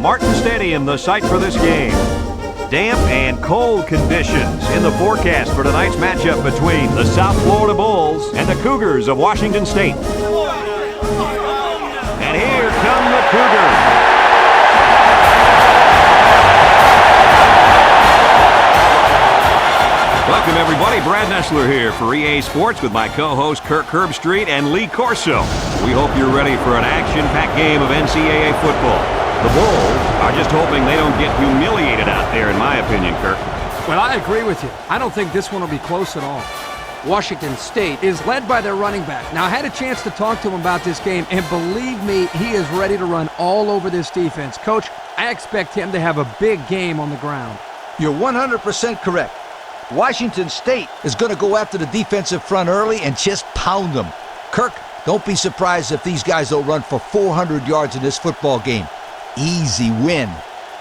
Martin Stadium, the site for this game. Damp and cold conditions in the forecast for tonight's matchup between the South Florida Bulls and the Cougars of Washington State. And here come the Cougars. Welcome, everybody. Brad Nessler here for EA Sports with my co-host Kirk Herbstreit and Lee Corso. We hope you're ready for an action-packed game of NCAA football. The Bulls are just hoping they don't get humiliated out there, in my opinion, Kirk. Well, I agree with you. I don't think this one will be close at all. Washington State is led by their running back. Now, I had a chance to talk to him about this game, and believe me, he is ready to run all over this defense. Coach, I expect him to have a big game on the ground. You're 100% correct. Washington State is going to go after the defensive front early and just pound them. Kirk, don't be surprised if these guys don't run for 400 yards in this football game. Easy win.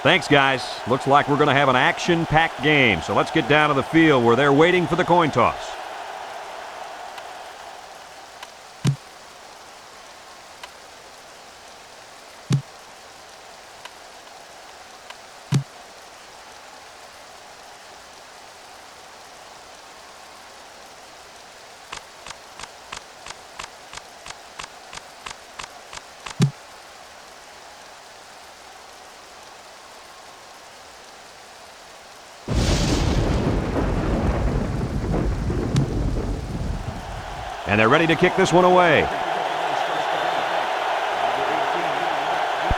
Thanks, guys. Looks like we're going to have an action-packed game, so let's get down to the field where they're waiting for the coin toss. And they're ready to kick this one away.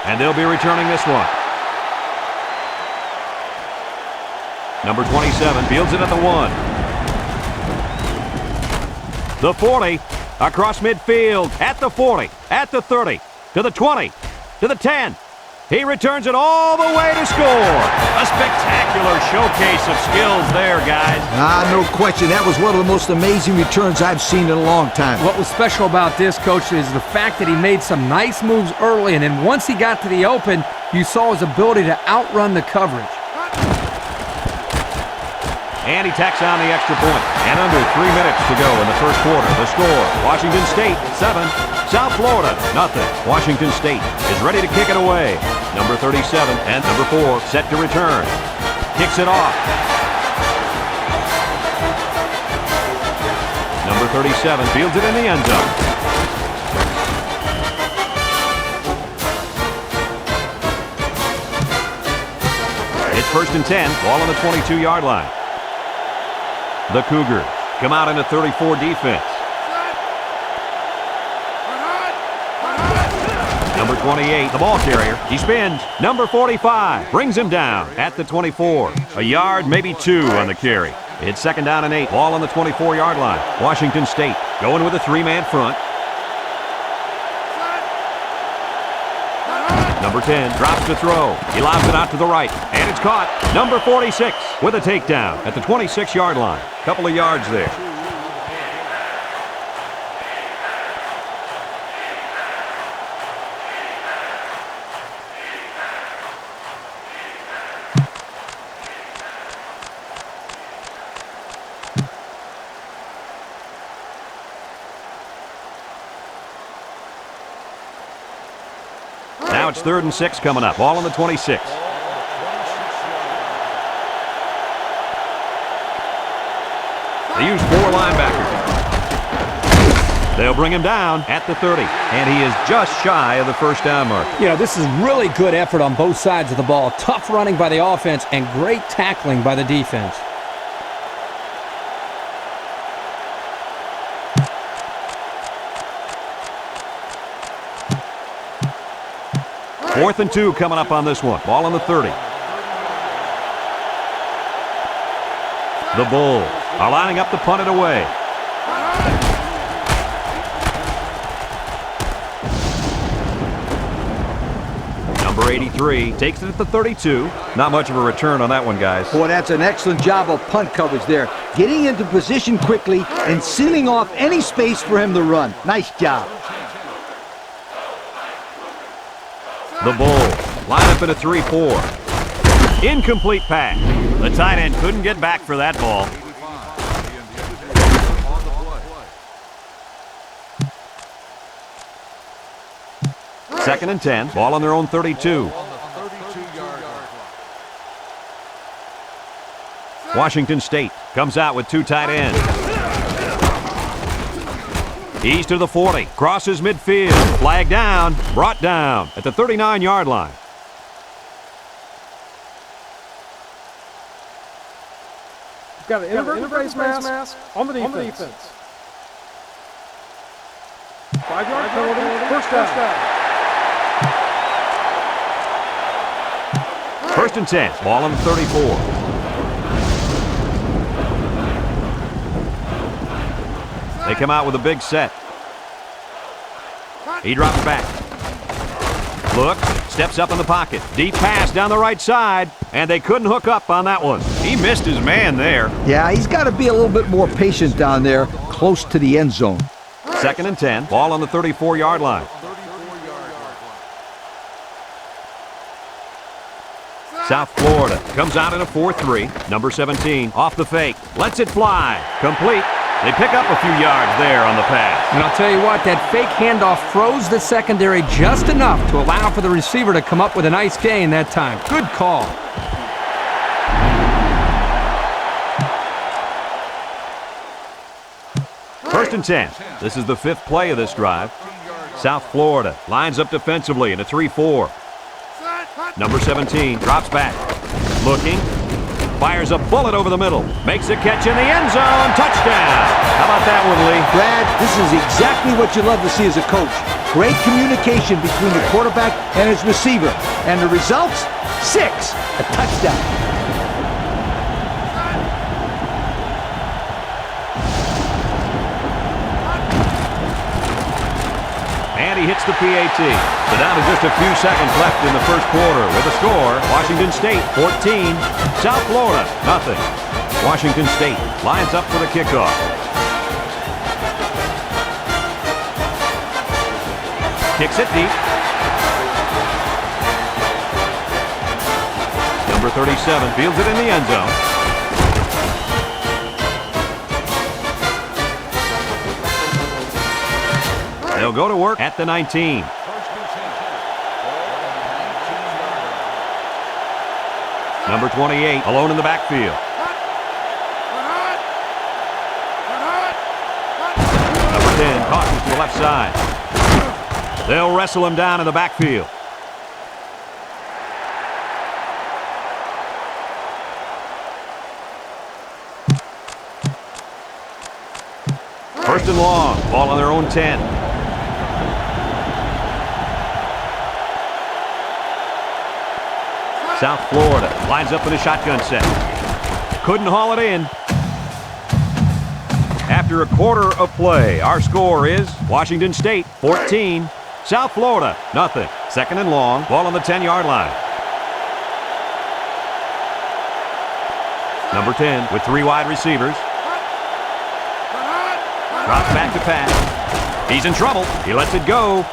And they'll be returning this one. Number 27 fields it at the 1. The 40, across midfield, at the 40, at the 30, to the 20, to the 10. He returns it all the way to score. A spectacular showcase of skills there, guys. No question. That was one of the most amazing returns I've seen in a long time. What was special about this, Coach, is the fact that he made some nice moves early, and then once he got to the open, you saw his ability to outrun the coverage. And he tacks on the extra point. And under 3 minutes to go in the first quarter. The score, Washington State 7, South Florida 0. Washington State is ready to kick it away. Number 37 and number 4 set to return. Kicks it off. Number 37 fields it in the end zone. It's 1st and 10, ball on the 22-yard line. The Cougars come out in a 34 defense. Number 28, the ball carrier. He spins. Number 45 brings him down at the 24. A yard, maybe 2 on the carry. It's 2nd down and 8. Ball on the 24-yard line. Washington State going with a 3-man front. Number 10 drops to throw. He lobs it out to the right, and it's caught. Number 46 with a takedown at the 26-yard line. Couple of yards there. Now it's 3rd and 6 coming up. Ball on the 26. They use 4 linebackers. They'll bring him down at the 30. And he is just shy of the 1st down mark. You know, this is really good effort on both sides of the ball. Tough running by the offense and great tackling by the defense. 4th and 2 coming up on this one. Ball on the 30. The Bulls are lining up to punt it away. Number 83 takes it at the 32. Not much of a return on that one, guys. Boy, that's an excellent job of punt coverage there. Getting into position quickly and sealing off any space for him to run. Nice job. The Bulls line up in a 3-4. Incomplete pass. The tight end couldn't get back for that ball. Second and 10. Ball on their own 32. Washington State comes out with two tight ends. He's to the 40, crosses midfield, flag down, brought down at the 39-yard line. Got an inverted face mask on the defense. 5-yard penalty, first down. First and 10, ball on the 34. They come out with a big set. He drops back. Looks, steps up in the pocket. Deep pass down the right side, and they couldn't hook up on that one. He missed his man there. Yeah, he's got to be a little bit more patient down there, close to the end zone. Second and 10, ball on the 34-yard line. South Florida comes out in a 4-3. Number 17 off the fake. Lets it fly. Complete. They pick up a few yards there on the pass. And I'll tell you what, that fake handoff froze the secondary just enough to allow for the receiver to come up with a nice gain that time. Good call. First and 10. This is the fifth play of this drive. South Florida lines up defensively in a 3-4. Number 17 drops back. Looking. Fires a bullet over the middle. Makes a catch in the end zone. Touchdown. How about that one, Lee? Brad, this is exactly what you love to see as a coach. Great communication between the quarterback and his receiver. And the results? 6. A touchdown. And he hits the PAT. So down to just a few seconds left in the first quarter with a score. Washington State 14, South Florida nothing. Washington State lines up for the kickoff. Kicks it deep. Number 37 fields it in the end zone. They'll go to work at the 19. Number 28, alone in the backfield. Number 10, tosses to the left side. They'll wrestle him down in the backfield. First and long, ball on their own 10. South Florida lines up in a shotgun set. Couldn't haul it in. After a quarter of play, our score is Washington State 14, South Florida nothing. Second and long, ball on the 10-yard line. Number 10 with 3 wide receivers. Drops back to pass. He's in trouble. He lets it go.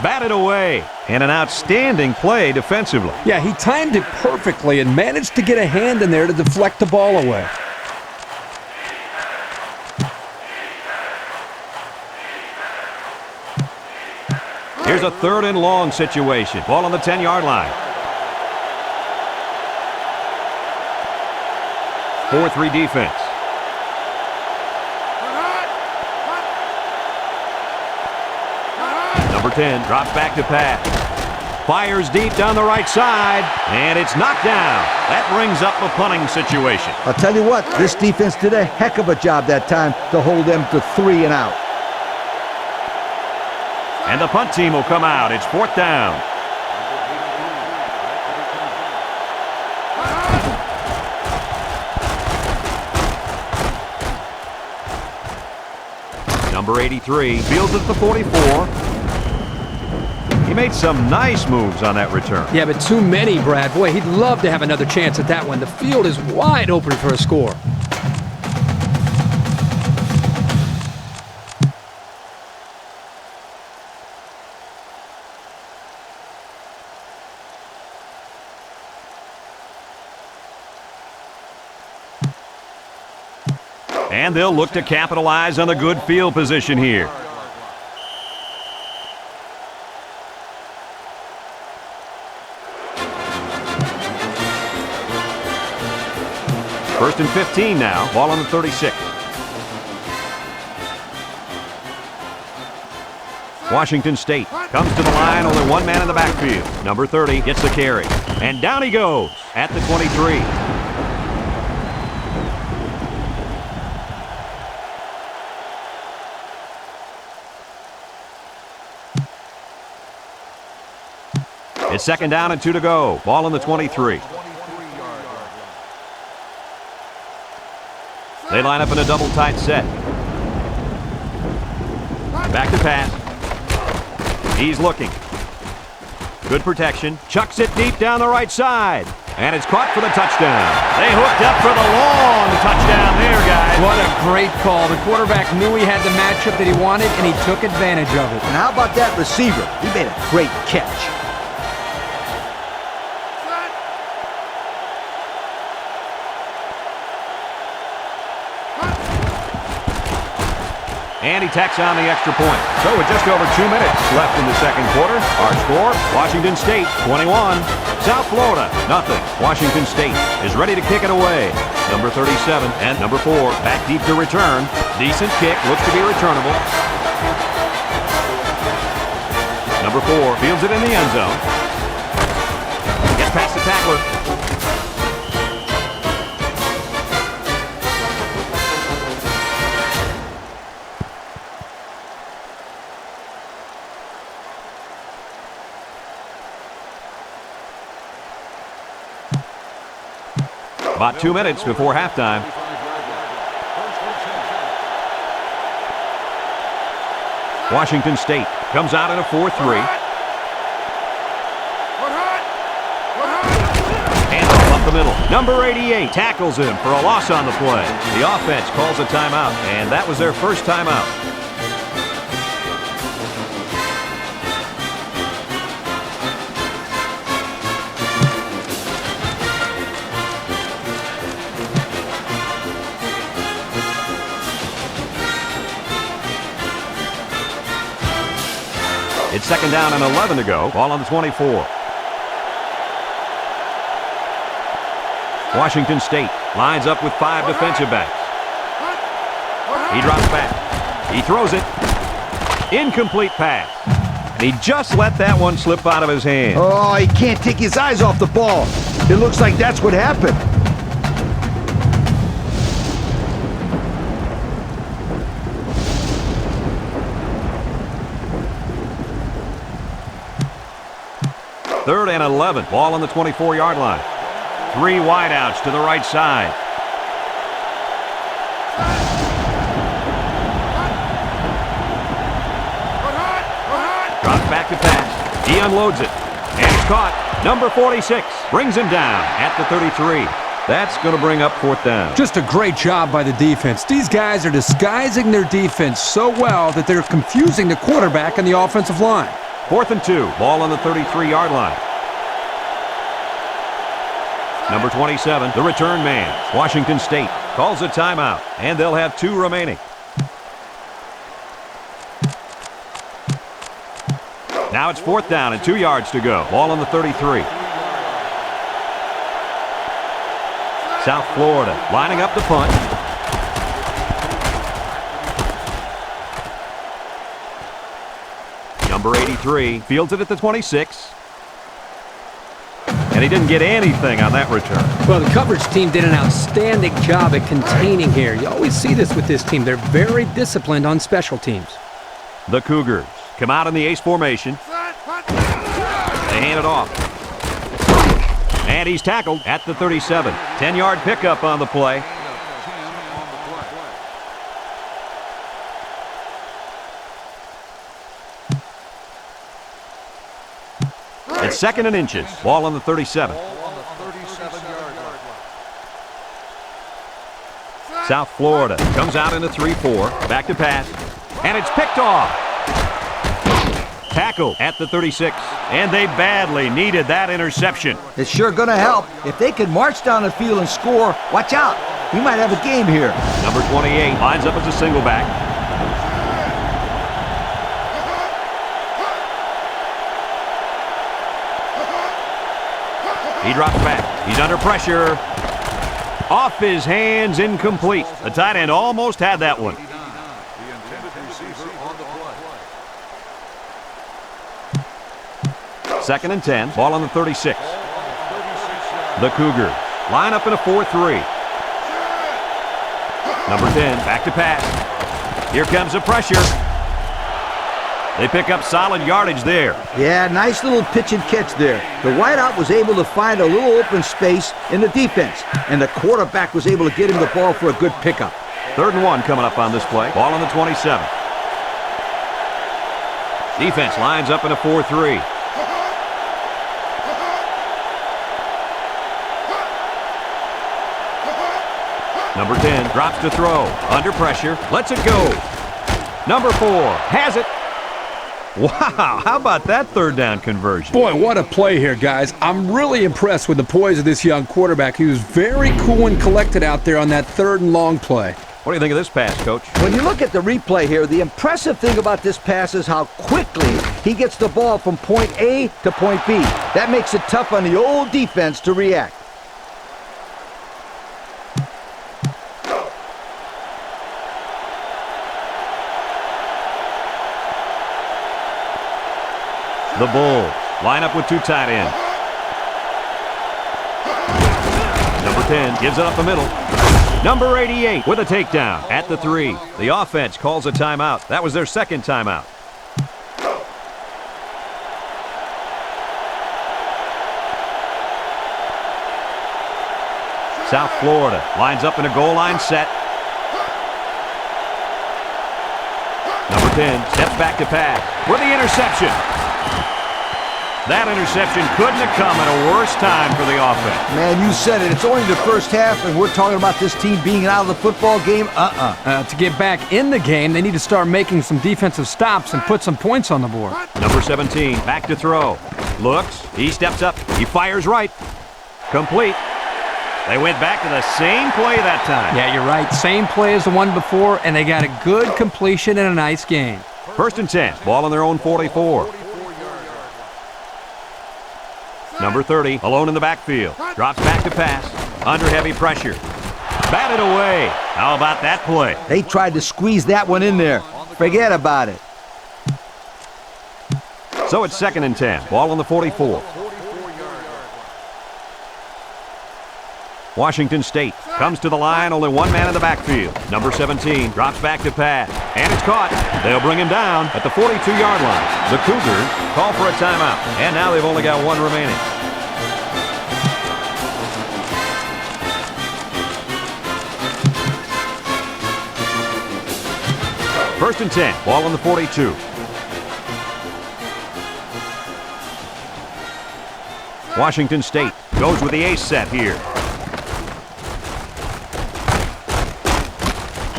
Batted away. And an outstanding play defensively. Yeah, he timed it perfectly and managed to get a hand in there to deflect the ball away. Here's a third and long situation. Ball on the 10-yard line. 4-3 defense. Number 10 drops back to pass. Fires deep down the right side, and it's knocked down. That brings up a punting situation. I'll tell you what, this defense did a heck of a job that time to hold them to 3 and out. And the punt team will come out. It's 4th down. Number 83 fields at the 44. He made some nice moves on that return. Yeah, but too many, Brad. Boy, he'd love to have another chance at that one. The field is wide open for a score. And they'll look to capitalize on the good field position here. First and 15 now. Ball on the 36. Washington State comes to the line, only one man in the backfield. Number 30 gets the carry. And down he goes at the 23. It's second down and 2 to go. Ball on the 23. They line up in a double tight set. Back to pass. He's looking. Good protection. Chucks it deep down the right side. And it's caught for the touchdown. They hooked up for the long touchdown there, guys. What a great call. The quarterback knew he had the matchup that he wanted, and he took advantage of it. And how about that receiver? He made a great catch. And he tacks on the extra point. So with just over 2 minutes left in the second quarter, our score, Washington State 21, South Florida nothing. Washington State is ready to kick it away. Number 37 and number 4 back deep to return. Decent kick, looks to be returnable. Number 4 fields it in the end zone. Gets past the tackler. About 2 minutes before halftime. Washington State comes out in a 4-3. Handoff up the middle. Number 88 tackles him for a loss on the play. The offense calls a timeout, and that was their first timeout. It's second down and 11 to go. Ball on the 24. Washington State lines up with 5 defensive backs. He drops back. He throws it. Incomplete pass. And he just let that one slip out of his hand. Oh, he can't take his eyes off the ball. It looks like that's what happened. Third and 11. Ball on the 24-yard line. 3 wideouts to the right side. Drops back to pass. He unloads it. And it's caught. Number 46 brings him down at the 33. That's going to bring up fourth down. Just a great job by the defense. These guys are disguising their defense so well that they're confusing the quarterback and the offensive line. 4th and 2. Ball on the 33-yard line. Number 27, the return man. Washington State calls a timeout, and they'll have 2 remaining. Now it's 4th down and 2 yards to go. Ball on the 33. South Florida lining up the punt. Number 83 fields it at the 26. And he didn't get anything on that return. Well, the coverage team did an outstanding job at containing here. You always see this with this team. They're very disciplined on special teams. The Cougars come out in the ace formation. They hand it off. And he's tackled at the 37. 10-yard pickup on the play. It's 2nd and inches. Ball on the 37. South Florida comes out in a 3-4. Back to pass. And it's picked off. Tackle at the 36. And they badly needed that interception. It's sure going to help. If they can march down the field and score, watch out. We might have a game here. Number 28 lines up as a single back. He drops back. He's under pressure. Off his hands, incomplete. The tight end almost had that one. Second and 10, ball on the 36. The Cougars line up in a 4-3. Number 10, back to pass. Here comes the pressure. They pick up solid yardage there. Yeah, nice little pitch and catch there. The wideout was able to find a little open space in the defense, and the quarterback was able to get him the ball for a good pickup. 3rd and 1 coming up on this play. Ball on the 27. Defense lines up in a 4-3. Number 10 drops to throw. Under pressure. Lets it go. Number 4 has it. Wow, how about that 3rd down conversion? Boy, what a play here, guys. I'm really impressed with the poise of this young quarterback. He was very cool and collected out there on that 3rd and long play. What do you think of this pass, Coach? When you look at the replay here, the impressive thing about this pass is how quickly he gets the ball from point A to point B. That makes it tough on the old defense to react. The Bulls line up with 2 tight ends. Number 10 gives it up the middle. Number 88 with a takedown at the 3. The offense calls a timeout. That was their 2nd timeout. South Florida lines up in a goal line set. Number 10 steps back to pass with the interception. That interception couldn't have come at a worse time for the offense. Man, you said it. It's only the first half, and we're talking about this team being out of the football game? To get back in the game, they need to start making some defensive stops and put some points on the board. Number 17, back to throw. Looks, he steps up, he fires right. Complete. They went back to the same play that time. Yeah, you're right. Same play as the one before, and they got a good completion and a nice gain. 1st and 10, ball on their own 44. Number 30, alone in the backfield. Drops back to pass. Under heavy pressure. Batted away. How about that play? They tried to squeeze that one in there. Forget about it. So it's 2nd and 10. Ball on the 44. Washington State comes to the line. Only 1 man in the backfield. Number 17 drops back to pass. And it's caught. They'll bring him down at the 42-yard line. The Cougars call for a timeout. And now they've only got 1 remaining. First and 10, ball on the 42. Washington State goes with the ace set here.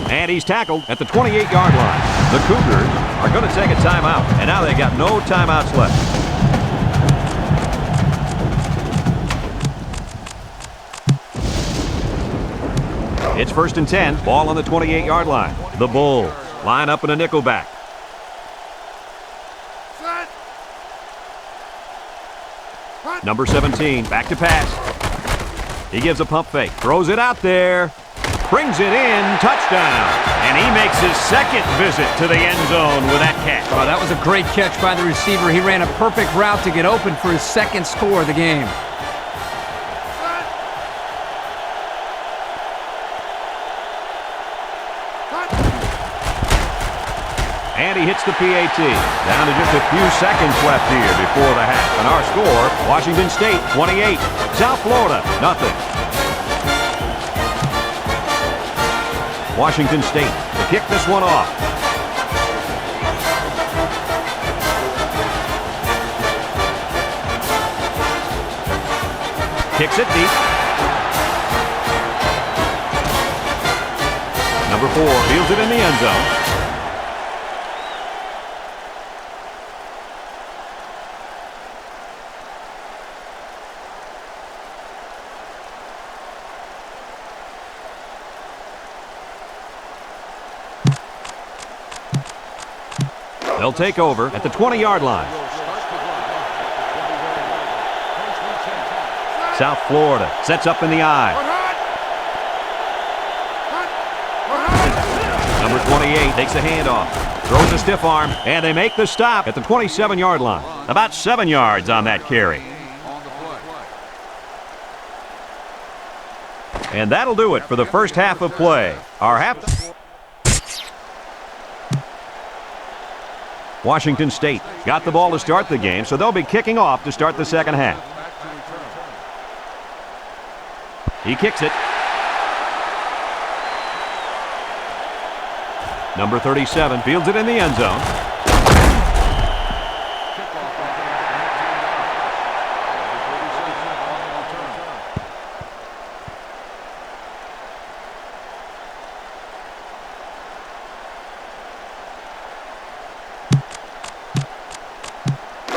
And he's tackled at the 28-yard line. The Cougars are going to take a timeout, and now they've got no timeouts left. It's 1st and 10, ball on the 28-yard line. The Bulls line up in a nickelback. Number 17, back to pass. He gives a pump fake, throws it out there, brings it in, touchdown. And he makes his 2nd visit to the end zone with that catch. Oh, that was a great catch by the receiver. He ran a perfect route to get open for his 2nd score of the game. And he hits the PAT. Down to just a few seconds left here before the half. And our score, Washington State 28, South Florida nothing. Washington State to kick this one off. Kicks it deep. Number 4 fields it in the end zone. They'll take over at the 20-yard line. South Florida sets up in the I. 38 takes the handoff, throws a stiff arm, and they make the stop at the 27-yard line. About 7 yards on that carry. And that'll do it for the first half of play. Our half. Washington State got the ball to start the game, so they'll be kicking off to start the second half. He kicks it. Number 37 fields it in the end zone.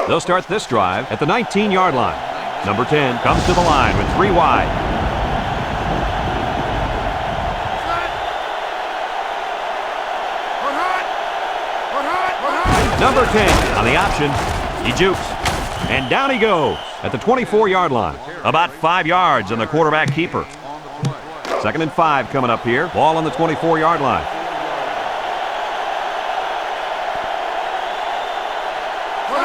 They'll start this drive at the 19-yard line. Number 10 comes to the line with 3 wide. Number 10 on the option. He jukes. And down he goes at the 24-yard line. About 5 yards on the quarterback keeper. 2nd and 5 coming up here. Ball on the 24-yard line.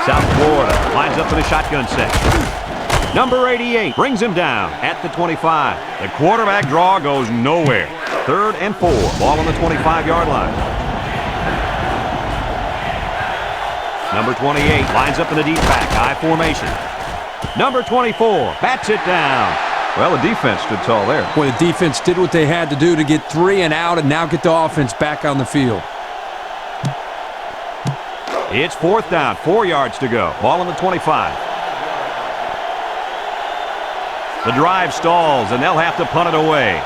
South Florida lines up in a shotgun set. Number 88 brings him down at the 25. The quarterback draw goes nowhere. 3rd and 4. Ball on the 25-yard line. Number 28 lines up in the deep back, high formation. Number 24 bats it down. Well, the defense stood tall there. Boy, the defense did what they had to do to get 3 and out and now get the offense back on the field. It's 4th down, 4 yards to go. Ball on the 25. The drive stalls, and they'll have to punt it away.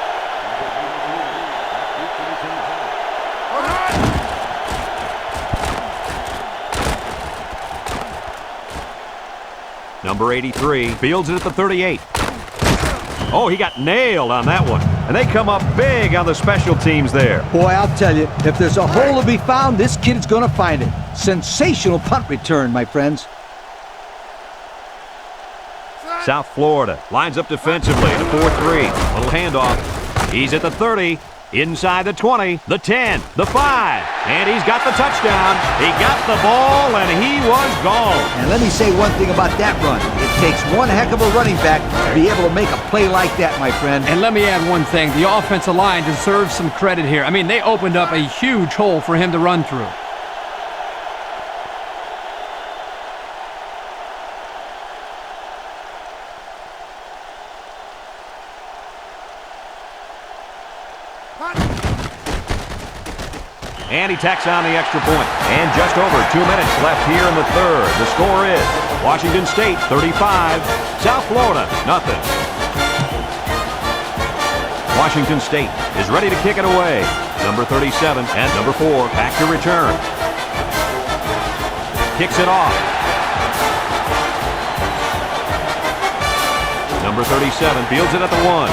Number 83 fields it at the 38. Oh, he got nailed on that one. And they come up big on the special teams there. Boy, I'll tell you, if there's a hole to be found, this kid's going to find it. Sensational punt return, my friends. South Florida lines up defensively at a 4-3. Little handoff. He's at the 30. Inside the 20, the 10, the 5, and he's got the touchdown. He got the ball, and he was gone. And let me say one thing about that run. It takes one heck of a running back to be able to make a play like that, my friend. And let me add one thing. The offensive line deserves some credit here. I mean, they opened up a huge hole for him to run through. And he tacks on the extra point. And just over 2 minutes left here in the third. The score is Washington State 35, South Florida nothing. Washington State is ready to kick it away. Number 37 and number 4 back to return. Kicks it off. Number 37 fields it at the 1.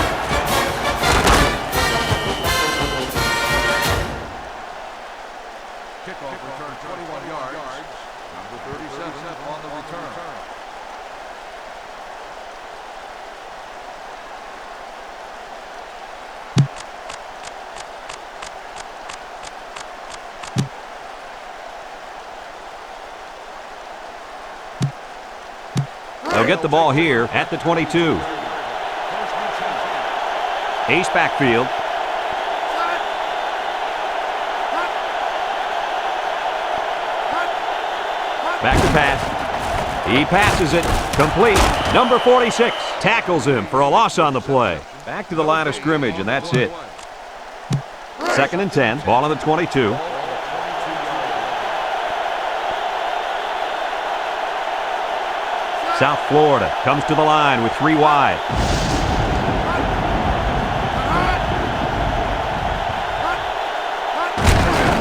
Kickoff return 21 yards. Number 37 on the return. They'll get the ball here at the 22. Ace backfield. Back to pass. He passes it. Complete. Number 46 tackles him for a loss on the play. Back to the line of scrimmage, and that's it. 2nd and 10. Ball on the 22. South Florida comes to the line with 3 wide.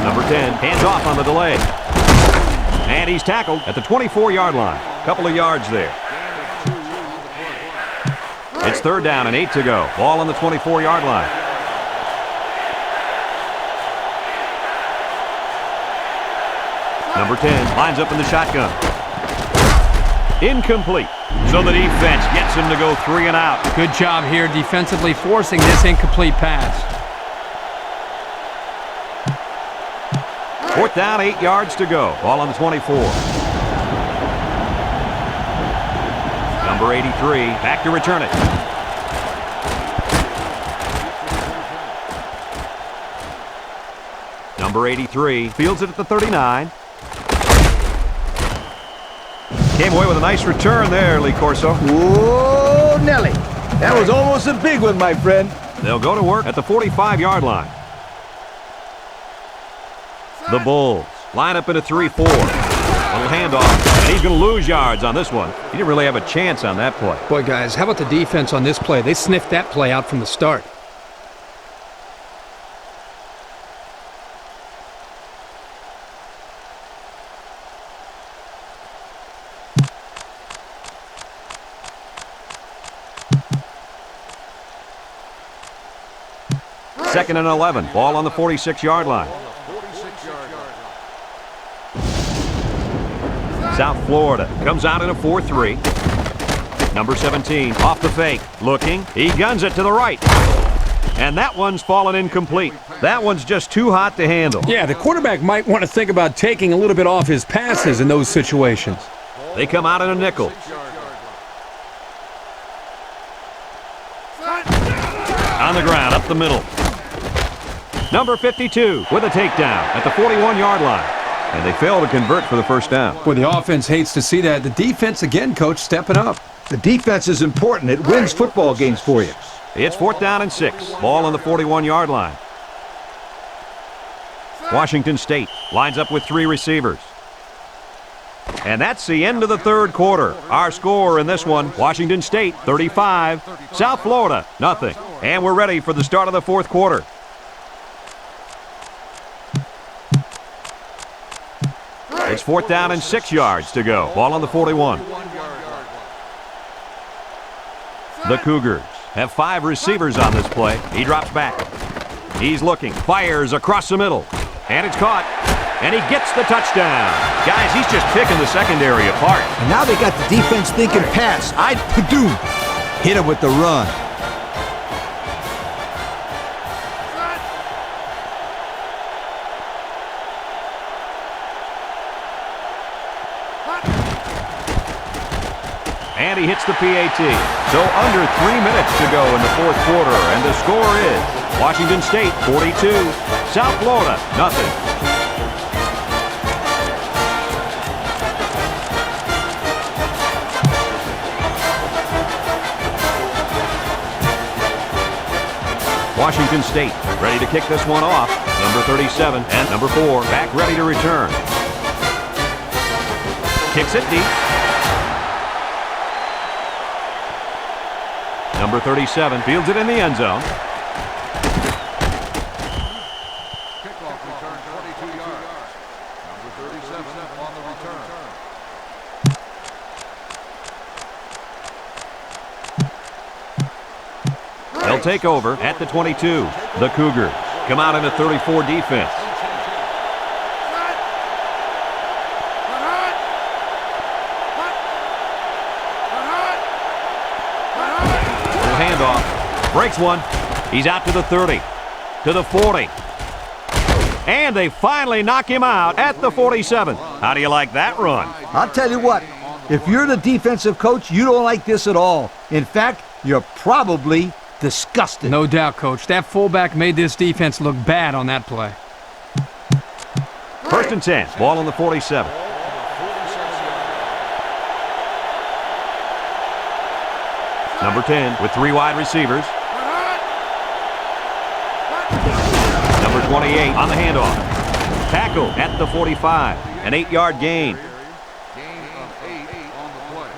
Number 10 hands off on the delay. And he's tackled at the 24-yard line. Couple of yards there. It's 3rd down and 8 to go. Ball on the 24-yard line. Number 10 lines up in the shotgun. Incomplete. So the defense gets him to go 3 and out. Good job here defensively forcing this incomplete pass. Fourth down, 8 yards to go. Ball on the 24. Number 83, back to return it. Number 83 fields it at the 39. Came away with a nice return there, Lee Corso. Whoa, Nelly. That was almost a big one, my friend. They'll go to work at the 45-yard line. The Bulls line up in a 3-4. Little handoff, and he's going to lose yards on this one. He didn't really have a chance on that play. Boy, guys, how about the defense on this play? They sniffed that play out from the start. Second and 11. Ball on the 46-yard line. South Florida comes out in a 4-3. Number 17 off the fake. Looking. He guns it to the right. And that one's fallen incomplete. That one's just too hot to handle. Yeah, the quarterback might want to think about taking a little bit off his passes in those situations. They come out in a nickel. On the ground, up the middle. Number 52 with a takedown at the 41-yard line. And they fail to convert for the first down. Well, the offense hates to see that. The defense, again, coach, stepping up. The defense is important. It wins football games for you. It's fourth down and 6. Ball on the 41-yard line. Washington State lines up with 3 receivers. And that's the end of the third quarter. Our score in this one, Washington State 35, South Florida nothing. And we're ready for the start of the fourth quarter. It's fourth down and 6 yards to go. Ball on the 41. The Cougars have 5 receivers on this play. He drops back. He's looking, fires across the middle. And it's caught. And he gets the touchdown. Guys, he's just picking the secondary apart. And now they got the defense thinking pass. Hit him with the run. And he hits the PAT. So under 3 minutes to go in the fourth quarter. And the score is Washington State 42, South Florida nothing. Washington State ready to kick this one off. Number 37 and number 4 back ready to return. Kicks it deep. Number 37 fields it in the end zone. Kickoff return 22 yards. Number 37 on the return. They'll take over at the 22. The Cougars come out in a 34 defense. Handoff. Breaks one. He's out to the 30. To the 40. And they finally knock him out at the 47. How do you like that run? I'll tell you what. If you're the defensive coach, you don't like this at all. In fact, you're probably disgusted. No doubt, coach. That fullback made this defense look bad on that play. First and 10. Ball on the 47. Number 10 with 3 wide receivers. Number 28 on the handoff. Tackle at the 45. An 8-yard gain. Gain of 8 on the play.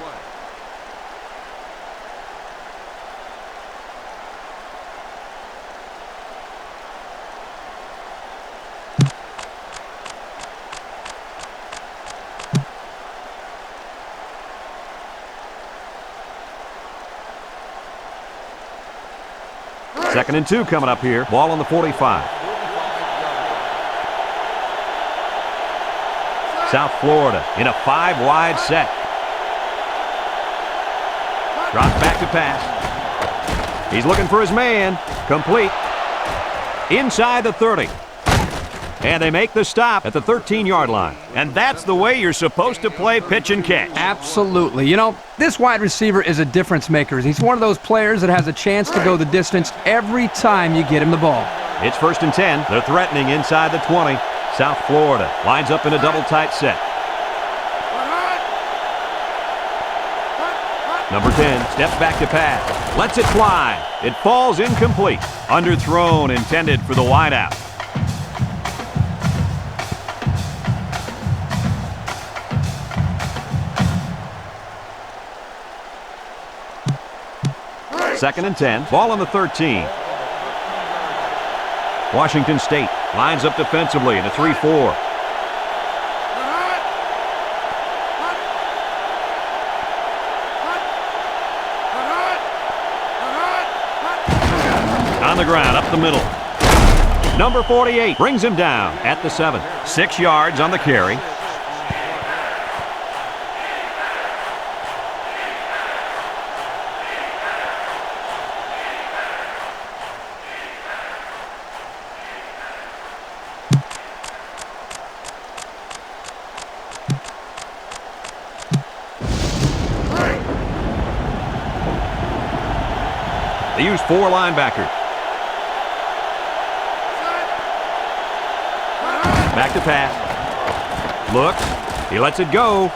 Second and 2 coming up here. Ball on the 45. South Florida in a 5-wide set. Drops back to pass. He's looking for his man. Complete. Inside the 30. And they make the stop at the 13-yard line. And that's the way you're supposed to play pitch and catch. Absolutely. You know, this wide receiver is a difference maker. He's one of those players that has a chance to go the distance every time you get him the ball. It's 1st and 10. They're threatening inside the 20. South Florida lines up in a double tight set. Number 10 steps back to pass. Lets it fly. It falls incomplete. Underthrown, intended for the wideout. Second and 10. Ball on the 13. Washington State lines up defensively in a 3-4. On the ground, up the middle. Number 48 brings him down at the 7. 6 yards on the carry. They use 4 linebackers. Back to pass. Looks. He lets it go.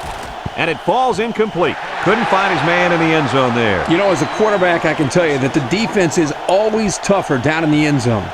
And it falls incomplete. Couldn't find his man in the end zone there. You know, as a quarterback, I can tell you that the defense is always tougher down in the end zone.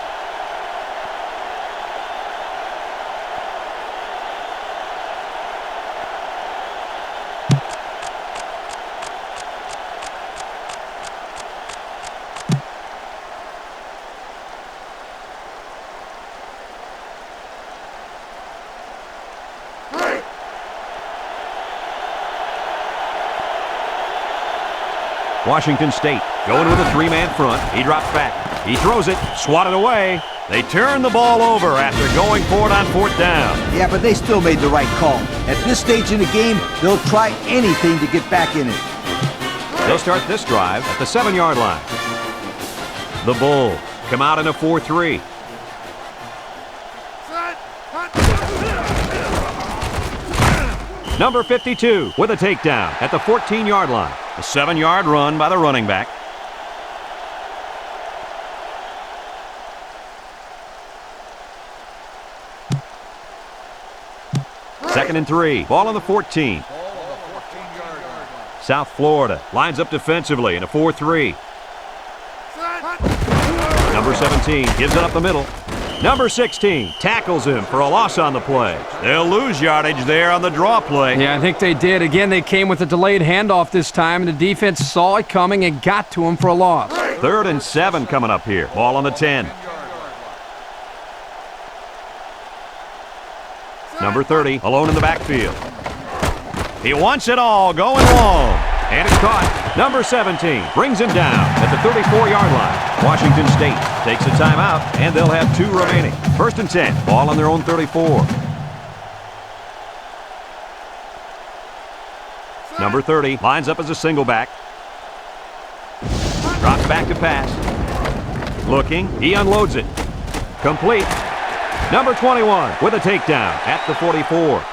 Washington State going with a 3-man front. He drops back. He throws it. Swatted away. They turn the ball over after going for it on 4th down. Yeah, but they still made the right call. At this stage in the game, they'll try anything to get back in it. They'll start this drive at the 7-yard line. The Bulls come out in a 4-3. Number 52 with a takedown at the 14-yard line. A 7-yard run by the running back. Second and 3. Ball on the 14. South Florida lines up defensively in a 4-3. Number 17 gives it up the middle. Number 16 tackles him for a loss on the play. They'll lose yardage there on the draw play. Yeah, I think they did. Again, they came with a delayed handoff this time, and the defense saw it coming and got to him for a loss. 3rd and 7 coming up here. Ball on the 10. Number 30 alone in the backfield. He wants it all going long. And it's caught. Number 17 brings him down at the 34-yard line. Washington State takes a timeout, and they'll have 2 remaining. 1st and 10. Ball on their own 34. Number 30 lines up as a single back. Drops back to pass. Looking. He unloads it. Complete. Number 21 with a takedown at the 44.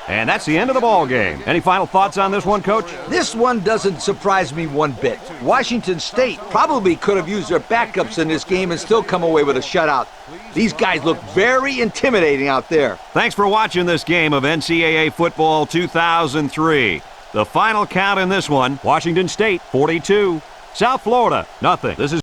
And that's the end of the ball game. Any final thoughts on this one, Coach? This one doesn't surprise me one bit. Washington State probably could have used their backups in this game and still come away with a shutout. These guys look very intimidating out there. Thanks for watching this game of NCAA Football 2003. The final count in this one, Washington State 42, South Florida nothing. This is